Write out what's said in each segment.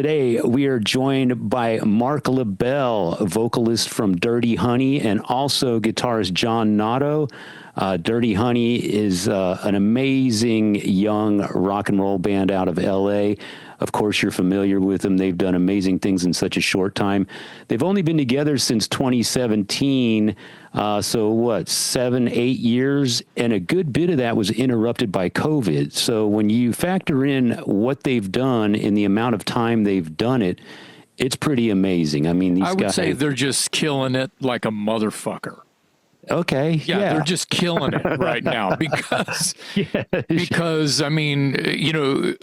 Today, we are joined by Marc LaBelle, a vocalist from Dirty Honey, and also guitarist John Notto. Dirty Honey is an amazing young rock and roll band out of L.A. Of course, you're familiar with them. They've done amazing things in such a short time. They've only been together since 2017, so what, 7-8 years? And a good bit of that was interrupted by COVID. So when you factor in what they've done in the amount of time they've done it, it's pretty amazing. I mean, these guys... I would say they're just killing it like a motherfucker. Okay. Yeah, they're just killing it right now because, I mean, you know,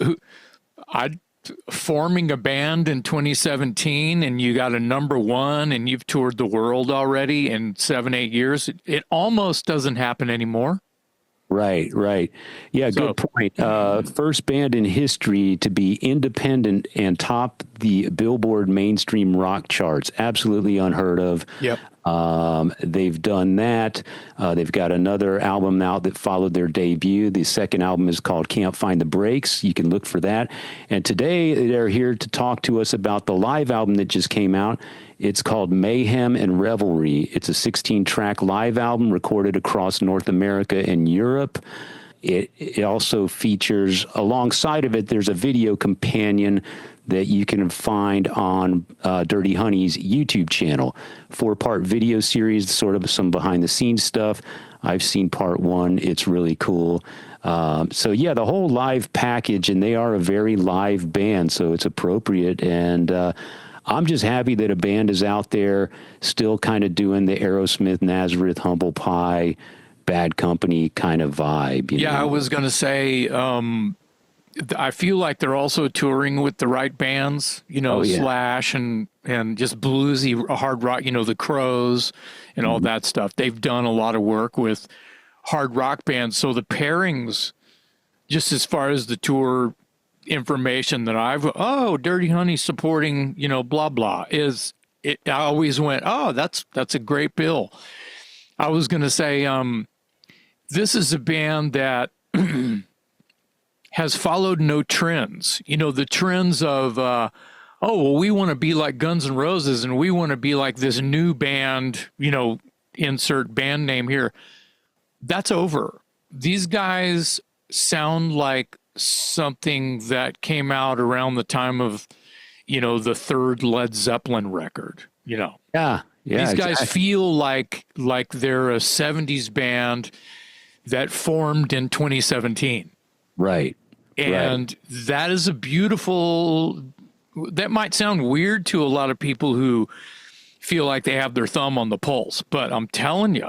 forming a band in 2017 and you got a #1 and you've toured the world already in 7-8 years. It almost doesn't happen anymore. Right. Yeah, good point. First band in history to be independent and top the Billboard mainstream rock charts. Absolutely unheard of. Yep. They've done that. They've got another album out that followed their debut. The second album is called Can't Find the Breaks. You can look for that. And today they're here to talk to us about the live album that just came out. It's called Mayhem and Revelry. It's a 16-track live album recorded across North America and Europe. It also features, alongside of it, there's a video companion that you can find on Dirty Honey's YouTube channel. 4-part video series, sort of some behind-the-scenes stuff. I've seen part 1. It's really cool. So, yeah, the whole live package, and they are a very live band, so it's appropriate. And I'm just happy that a band is out there still kind of doing the Aerosmith, Nazareth, Humble Pie, Bad Company kind of vibe. You know? I was going to say... I feel like they're also touring with the right bands, you know, Slash and just bluesy hard rock, you know, the Crows and all that stuff. They've done a lot of work with hard rock bands. So the pairings, just as far as the tour information that Dirty Honey supporting, you know, blah, blah, I always went, that's a great bill. I was going to say, this is a band that has followed no trends. You know, the trends of, we want to be like Guns N' Roses and we want to be like this new band, you know, insert band name here. That's over. These guys sound like something that came out around the time of, you know, the third Led Zeppelin record, you know. Yeah. These guys feel like they're a 70s band that formed in 2017. Right. And that is a beautiful, that might sound weird to a lot of people who feel like they have their thumb on the pulse, but I'm telling you,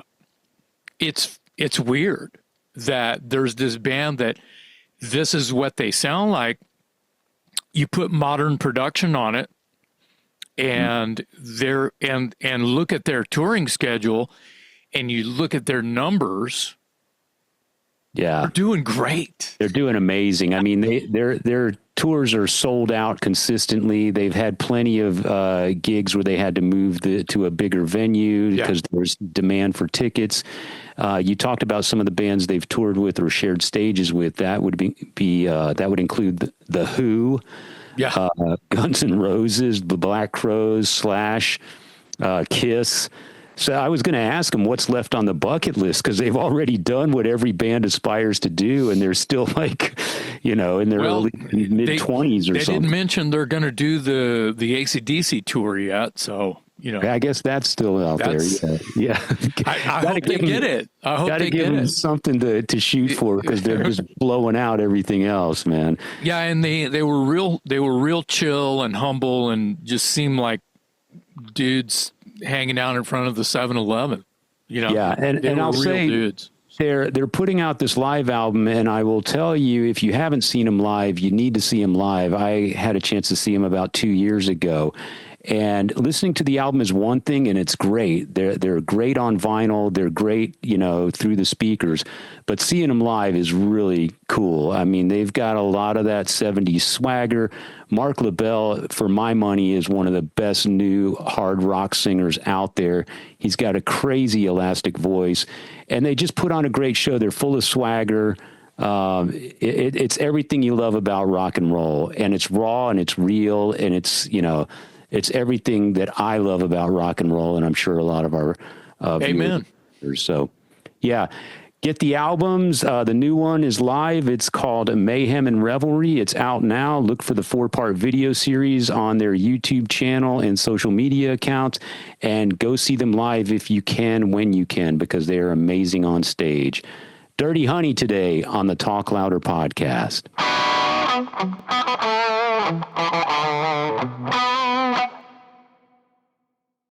it's weird that there's this band that this is what they sound like. You put modern production on it and and look at their touring schedule and you look at their numbers. Yeah, they're doing great. They're doing amazing. I mean, their tours are sold out consistently. They've had plenty of gigs where they had to move to a bigger venue because there's demand for tickets. You talked about some of the bands they've toured with or shared stages with. That would that would include the Who, Guns N' Roses, the Black Crowes, Slash, Kiss. So I was going to ask them what's left on the bucket list because they've already done what every band aspires to do, and they're still like, you know, in their early mid-20s or something. They didn't mention they're going to do the AC/DC tour yet, so you know. I guess that's still out there. Yeah. I hope they get it. I hope they get it. Something to shoot for because they're just blowing out everything else, man. Yeah, and they were real chill and humble and just seemed like dudes hanging out in front of the 7-Eleven, you know. Yeah, and I'll say dudes. They're putting out this live album, and I will tell you, if you haven't seen them live, you need to see them live. I had a chance to see them about 2 years ago, and listening to the album is one thing, and it's great. They're great on vinyl. They're great, you know, through the speakers. But seeing them live is really cool. I mean, they've got a lot of that 70s swagger. Marc LaBelle, for my money, is one of the best new hard rock singers out there. He's got a crazy elastic voice, and they just put on a great show. They're full of swagger. It's everything you love about rock and roll, and it's raw and it's real, and it's, it's everything that I love about rock and roll, and I'm sure a lot of our Amen. viewers. So, yeah, get the albums. The new one is live. It's called Mayhem and Revelry. It's out now. Look for the 4-part video series on their YouTube channel and social media accounts, and go see them live if you can, when you can, because they are amazing on stage. Dirty Honey today on the Talk Louder podcast.